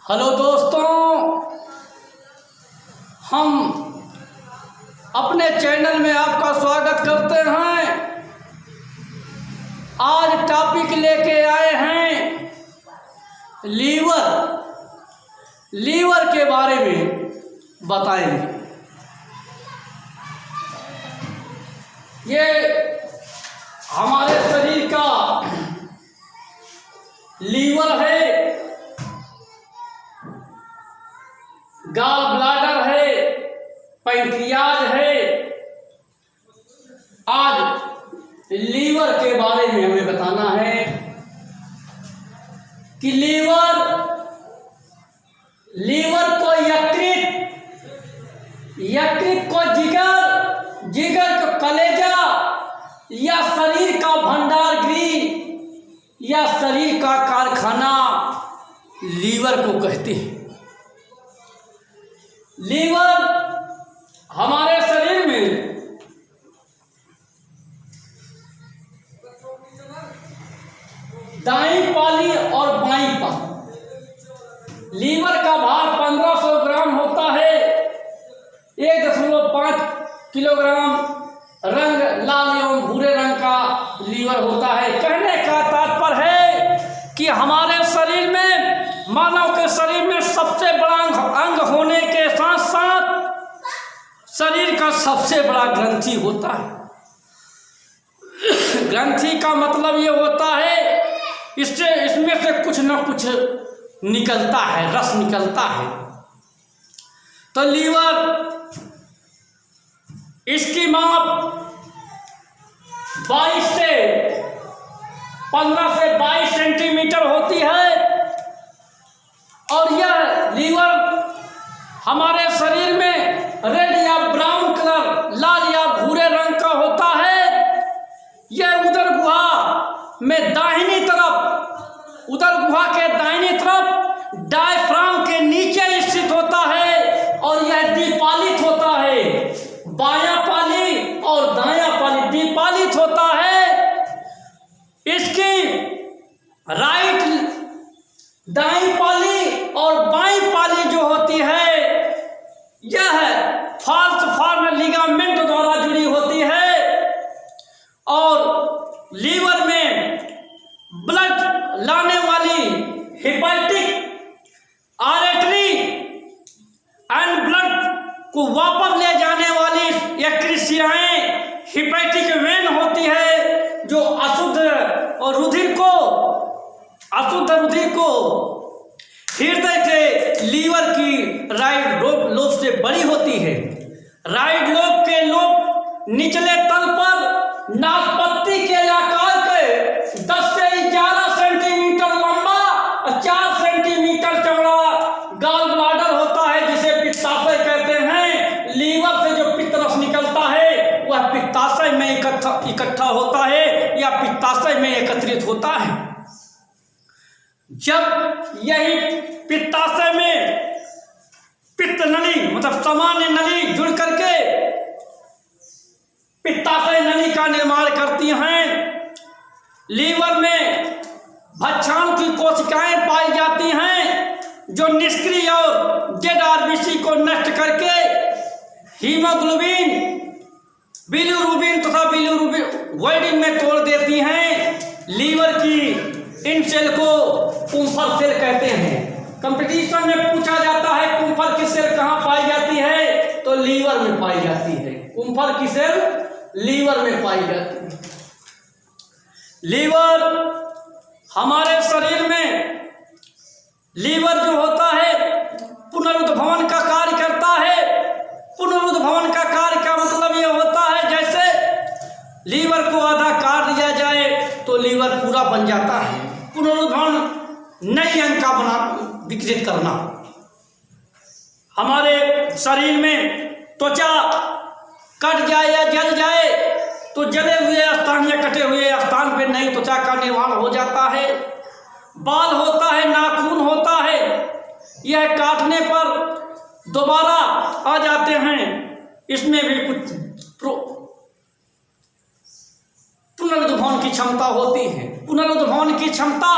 Hello दोस्तों, हम अपने चैनल में आपका स्वागत करते हैं। आज टॉपिक लेके आए हैं लीवर के बारे में बताएंगे। ये हमारे शरीर का लीवर है, गॉल ब्लैडर है, पैंक्रियाज है। आज लीवर के बारे में हमें बताना है कि लीवर को यकृत को जिगर को कलेजा या शरीर का भंडार गृह या शरीर का कारखाना लीवर को कहते हैं। लीवर हमारे शरीर में दाईं पाली और बाईं पाली। लीवर का भार 1500 ग्राम होता है। 1.5 किलोग्राम रंग लाल एवं भूरे रंग का लीवर होता है। कहने का तात्पर्य है कि हमारे शरीर में, मानव के शरीर में सबसे बड़ा अंग होने के साथ साथ शरीर का सबसे बड़ा ग्रंथि होता है। ग्रंथि का मतलब ये होता है इसमें से कुछ न कुछ निकलता है, रस निकलता है। तो लीवर, इसकी माप 15 से 22 सेंटीमीटर होती है। और यह लीवर हमारे शरीर में रेड या ब्राउन कलर, लाल या भूरे रंग का होता है। यह उदर गुहा में दाहिनी तरफ, उदर गुहा के दाहिनी तरफ डायफ्राम के नीचे स्थित होता है और यह द्विपालित होता है। बायां पाली और दायां पाली द्विपालित होता है। इसकी दाईं पाली और बाईं पाली जो होती है, यह फाल्स फॉर्म लिगामेंट द्वारा जुड़ी होती है। और लीवर में ब्लड लाने वाली हेपेटिक आर्टरी एंड ब्लड को वापस ले जाने वाली यकृतियाएं हेपेटिक वेन होती है, जो अशुद्ध रुधिर को हृदय के लीवर की राइट लोब से बड़ी होती है। राइट लोब के लोब निचले तल पर नाशपत्ती के आकार के 10 से 11 सेंटीमीटर लंबा और 4 सेंटीमीटर चौड़ा गॉल ब्लैडर होता है, जिसे पित्ताशय कहते हैं। लीवर से जो पित्त रस निकलता है वह पित्ताशय में इकट्ठा होता है या पित्ताशय में एकत्रित होता है। जब यही पित्ताशय में पित्त नली, मतलब सामान्य नली जुड़ करके पित्ताशय नली का निर्माण करती हैं, लीवर में भक्षाणु की कोशिकाएं पाई जाती हैं, जो निष्क्रिय और डेड आरबीसी को नष्ट करके हीमोग्लोबिन, बिलिरुबिन तथा बिलिरुबिन में तोड़ देती हैं। लीवर की इन सेल को कुम्फर सेल कहते हैं। कंपटीशन में पूछा जाता है कुम्फर की सेल कहाँ पाई जाती है, तो लीवर में पाई जाती है। कुम्फर की सेल लीवर में पाई जाती है। लीवर हमारे शरीर में, लीवर जो होता है पुनरुद्भवन का कार्य करता है। पुनरुद्भवन का कार्य का मतलब ये होता है जैसे लीवर को आधा काट दिया जाए तो लीवर पूरा बन जाता है। पुनरुद्भवन नई अंग का विकसित करना। हमारे शरीर में त्वचा कट जाए या जल जाए तो जले हुए स्थान या कटे हुए स्थान पर नई त्वचा का निर्माण हो जाता है। बाल होता है, नाखून होता है, यह काटने पर दोबारा आ जाते हैं। इसमें भी कुछ पुनरुद्भवन की क्षमता होती है। पुनरुद्भवन की क्षमता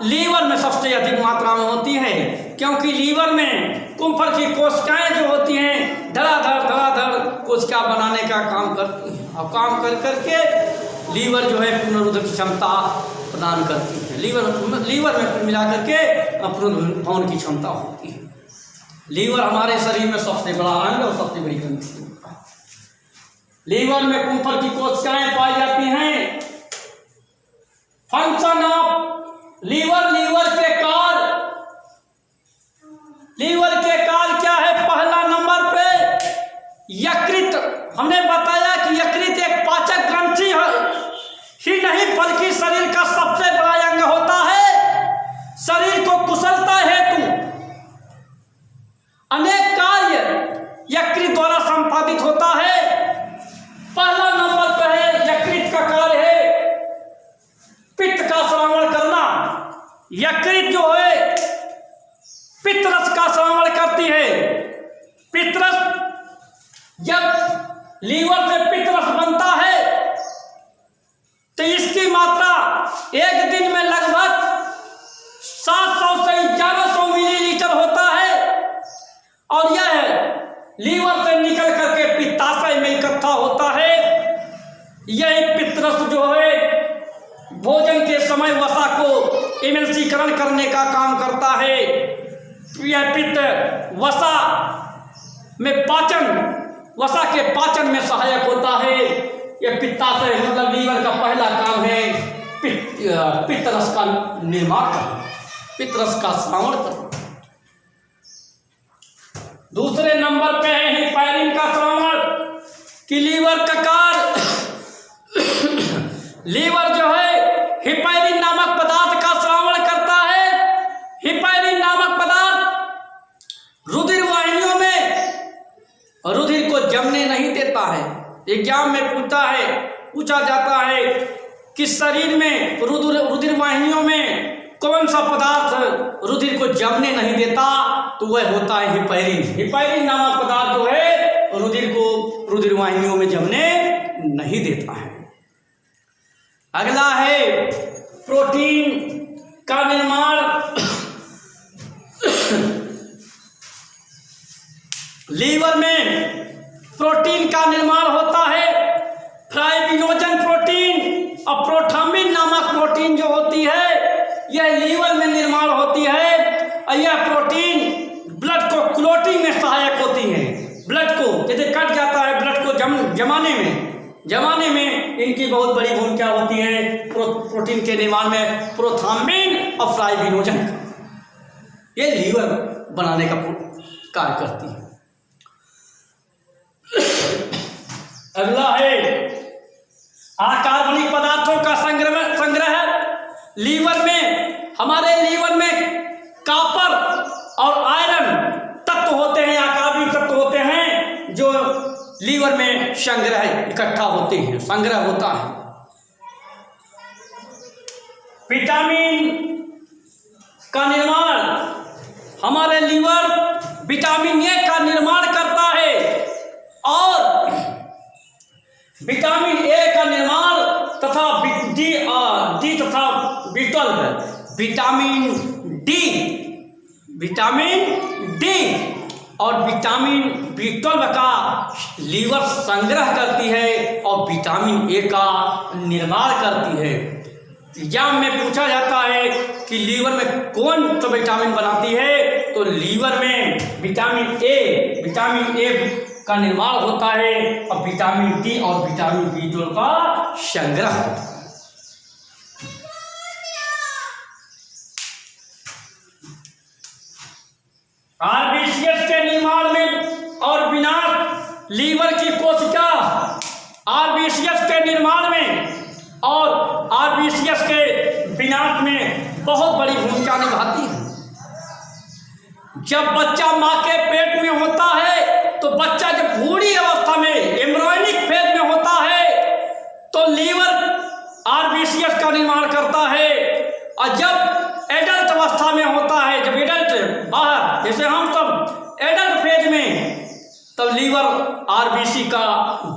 लीवर में सबसे अधिक मात्रा में होती है, क्योंकि लीवर में कुंफल की कोशिकाएं जो होती हैं धड़ाधड़ कोशिका बनाने का काम करती हैं, और काम कर करके लीवर जो है पुनरुद्ध की क्षमता प्रदान करती है। लीवर में मिला करके पुनरुद्भवन की क्षमता होती है। लीवर हमारे शरीर में सबसे बड़ा अंग और सबसे बड़ी ग्रंथि होता है। लीवर में कुंफल की कोशिकाएं पाई जाती हैं। फंक्शन ऑफ लीवर, लीवर के कार्य क्या है? पहला नंबर पे यकृत। हमने बताया कि यकृत एक पाचक ग्रंथि ही नहीं बल्कि शरीर का सबसे बड़ा अंग होता है। शरीर को कुशलता हेतु अनेक कार्य यकृत द्वारा संपादित होता है। पहला नंबर पर है यकृत का कार्य है पित्त का श्रावण करना। यकृत जो है पित्त रस का श्रावण करती है। पित्त रस, जब लीवर से पित्त रस बनता है तो इसकी मात्रा एक दिन में लगभग 700 से 1100 मिलीलीटर होता है, और यह लीवर से निकल करके पित्ताशय में इकट्ठा होता है। यह पित्त रस जो है भोजन के समय वसा को इमल्सीकरण करने का काम करता है। यह पित्त वसा में पाचन, वसा के पाचन में सहायक होता है। यह पित्ताशय मतलब लीवर का पहला काम है पित्त रस का निर्माण करना, पित्त रस का श्रावण करना। दूसरे नंबर पे है हिपैरिन का श्रावण, कि लीवर का कार्य लीवर जो है हिपैरिन नामक पदार्थ का श्रावण करता है। हिपैरिन नामक पदार्थ रुधिर वाहिनियों में रुधिर को जमने नहीं देता है। एग्जाम में पूछा जाता है कि शरीर में रुधिर वाहिनियों में कौन सा पदार्थ रुधिर को जमने नहीं देता, तो वह होता है हिपैरिन। हिपैरिन नामक पदार्थ जो है रुधिर को रुधिर वाहिनियों में जमने नहीं देता है। अगला है प्रोटीन का निर्माण। लीवर में प्रोटीन का निर्माण होता है। फाइब्रिनोजन प्रोटीन और प्रोथ्रोम्बिन नामक प्रोटीन जो होती है यह लीवर में निर्माण होती है, और यह प्रोटीन ब्लड को क्लोटिंग में सहायक होती है। ब्लड को यदि कट जाता है ब्लड को जमाने में इनकी बहुत बड़ी भूमिका होती है। प्रोटीन के निर्माण में प्रोथ्रोम्बिन और फाइब्रिनोजन ये लीवर बनाने का कार्य करती है। अगला है अकार्बनिक पदार्थों का संग्रह। लीवर में, हमारे लीवर में कॉपर और आयरन तत्व होते हैं, अकार्बनिक तत्व होते हैं जो लीवर में इकट्ठा होते हैं, संग्रह होता है। विटामिन का निर्माण, हमारे लीवर विटामिन ए का निर्माण करता है, और विटामिन ए का निर्माण तथा डी तथा B12, विटामिन डी और विटामिन B12 का लीवर संग्रह करती है और विटामिन ए का निर्माण करती है। एग्जाम में पूछा जाता है कि लीवर में कौन सा विटामिन बनाती है, तो लीवर में विटामिन ए का निर्माण होता है और विटामिन डी और विटामिन B12 का संग्रह होता है। आरबीसीएस के निर्माण में और विनाश, लीवर की कोशिका आरबीसीएस के निर्माण में और आरबीसीएस के विनाश में बहुत बड़ी भूमिका निभाती है। जब बच्चा माँ के पेट में होता है तो बच्चा जब भूरी अवस्था में एम्ब्रियोनिक फेज में होता है तो लीवर आरबीसीएस का निर्माण करता है, और जब एडल्ट अवस्था में होता है, जब एडल्ट बाहर, जैसे हम सब एडल्ट फेज में, तब लीवर आरबीसी का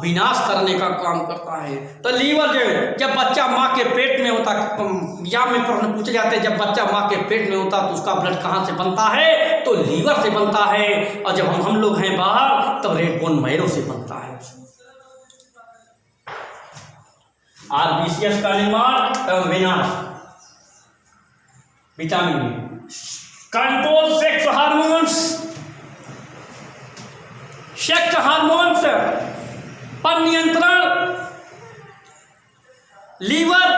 विनाश करने का काम करता है। तो लीवर जो है, जब बच्चा माँ के पेट में होता, एग्जाम में प्रश्न पूछे जाते हैं, जब बच्चा माँ के पेट में होता तो उसका ब्लड कहाँ से बनता है? तो लीवर से बनता है। और जब हम लोग हैं बाहर तब रेड बोन मैरो से बनता है। आरबीसीएस का निर्माण एवं विनाश। Vitamin control sex hormones. Sex hormones पर नियंत्रण। लीवर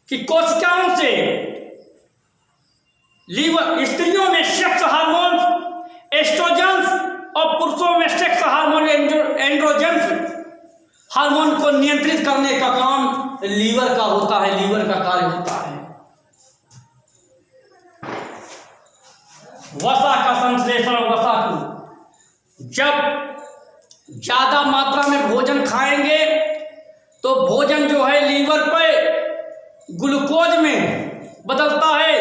की कोशिकाओं से लीवर, स्त्रियों में सेक्स हार्मोन्स एस्ट्रोजन्स और पुरुषों में सेक्स हार्मोन एंड्रोजन्स हार्मोन को नियंत्रित करने का काम लीवर का होता है, लीवर का कार्य होता है। वसा का संश्लेषण। वसा को जब ज्यादा मात्रा में भोजन खाएंगे तो भोजन जो है लीवर पे ग्लूकोज में बदलता है।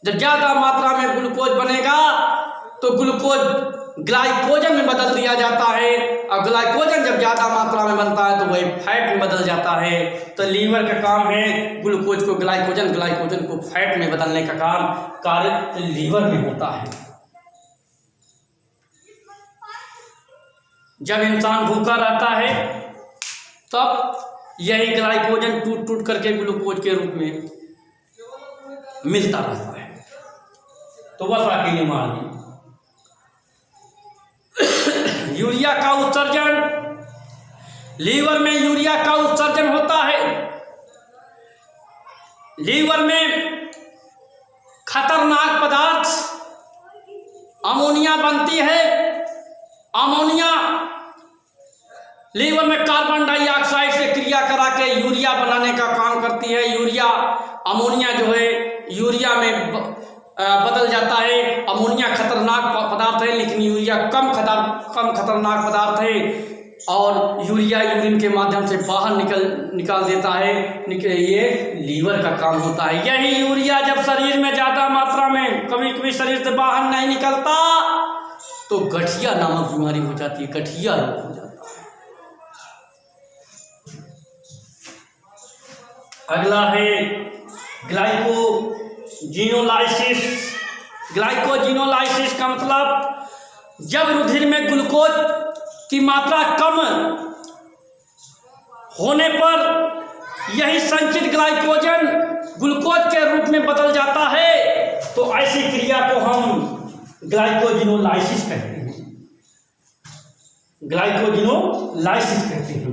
जब ज्यादा मात्रा में ग्लूकोज बनेगा तो ग्लूकोज ग्लाइकोजन में बदल दिया जाता है, और ग्लाइकोजन जब ज्यादा मात्रा में बनता है तो वही फैट में बदल जाता है। तो लीवर का काम है ग्लूकोज को ग्लाइकोजन, ग्लाइकोजन को फैट में बदलने का कार्य लीवर में होता है। जब इंसान भूखा रहता है तब यही ग्लाइकोजन टूट टूट करके ग्लूकोज के रूप में मिलता रहता है। तो वसा के निर्माण। यूरिया का उत्सर्जन। लीवर में यूरिया का उत्सर्जन होता है। लीवर में खतरनाक पदार्थ अमोनिया बनती है। अमोनिया लीवर में कार्बन डाइऑक्साइड से क्रिया करा के यूरिया बनाने का काम करती है। यूरिया, अमोनिया जो है यूरिया में बदल जाता है। अमोनिया खतरनाक पदार्थ है, लेकिन यूरिया कम खतरनाक पदार्थ है, और यूरिया यूरिन के माध्यम से बाहर निकाल देता है। ये लीवर का काम होता है। यही यूरिया जब शरीर में ज़्यादा मात्रा में कभी कभी शरीर से बाहर नहीं निकलता तो गठिया नामक बीमारी हो जाती है, गठिया रोग हो जाता है। अगला है ग्लाइकोजिनोलाइसिस। ग्लाइकोजिनोलाइसिस का मतलब जब रुधिर में ग्लूकोज की मात्रा कम होने पर यही संचित ग्लाइकोजन ग्लूकोज के रूप में बदल जाता है। तो ऐसी क्रिया को हम ग्लाइकोजिनोलाइसिस कहते हैं। ग्लाइकोजिनोलाइसिस कहते हैं।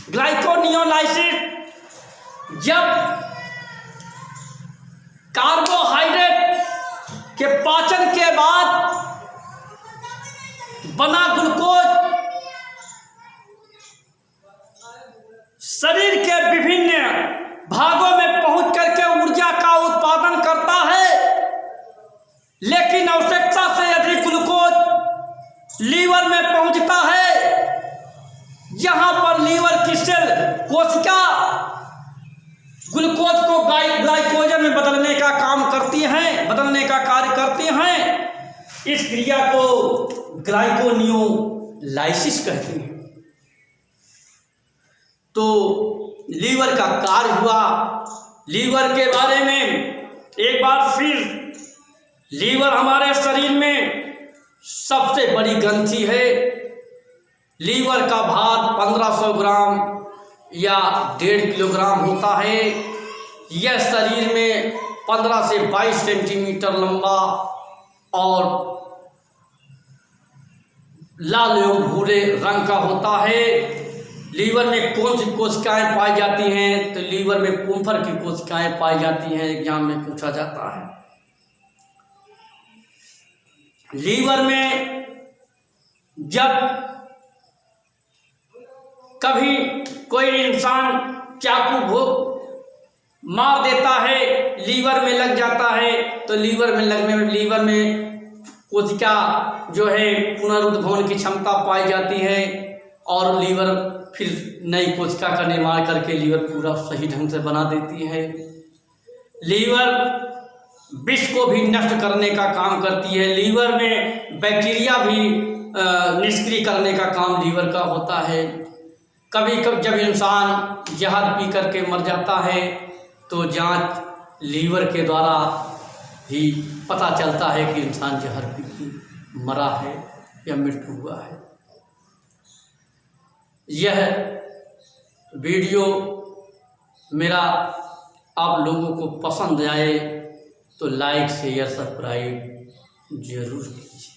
ग्लाइकोनियोलाइसिस जब कार्बोहाइड्रेट के पाचन के बाद बना ग्लूकोज शरीर के विभिन्न भागों में पहुंच करके ऊर्जा का उत्पादन करता है, लेकिन आवश्यकता से अधिक ग्लूकोज लीवर में पहुंचता है। यहां पर लीवर की सेल कोशिका ग्लूकोज को ग्लाइकोजन में बदलने का काम करती हैं, बदलने का कार्य करती हैं। इस क्रिया को ग्लाइकोनियोलाइसिस कहते हैं। तो लीवर का कार्य हुआ। लीवर के बारे में एक बार फिर, लीवर हमारे शरीर में सबसे बड़ी ग्रंथि है। लीवर का भार 1500 ग्राम या 1.5 किलोग्राम होता है। यह शरीर में 15 से 22 सेंटीमीटर लंबा और लाल एवं भूरे रंग का होता है। लीवर में कौन सी कोशिकाएं पाई जाती हैं? तो लीवर में कुम्फर की कोशिकाएं पाई जाती हैं, एग्जाम में पूछा जाता है। लीवर में जब कभी कोई इंसान चाकू भोग मार देता है, लीवर में लग जाता है, तो लीवर में लगने में लीवर में कोशिका जो है पुनरुद्भवन की क्षमता पाई जाती है, और लीवर फिर नई कोशिका का निर्माण करके लीवर पूरा सही ढंग से बना देती है। लीवर विष को भी नष्ट करने का काम करती है। लीवर में बैक्टीरिया भी निष्क्रिय करने का काम लीवर का होता है। कभी कभी जब इंसान जहर पी करके मर जाता है तो जांच लीवर के द्वारा ही पता चलता है कि इंसान जहर पी के मरा है या मृत्यु हुआ है। यह वीडियो मेरा आप लोगों को पसंद आए तो लाइक शेयर सब्सक्राइब जरूर कीजिए।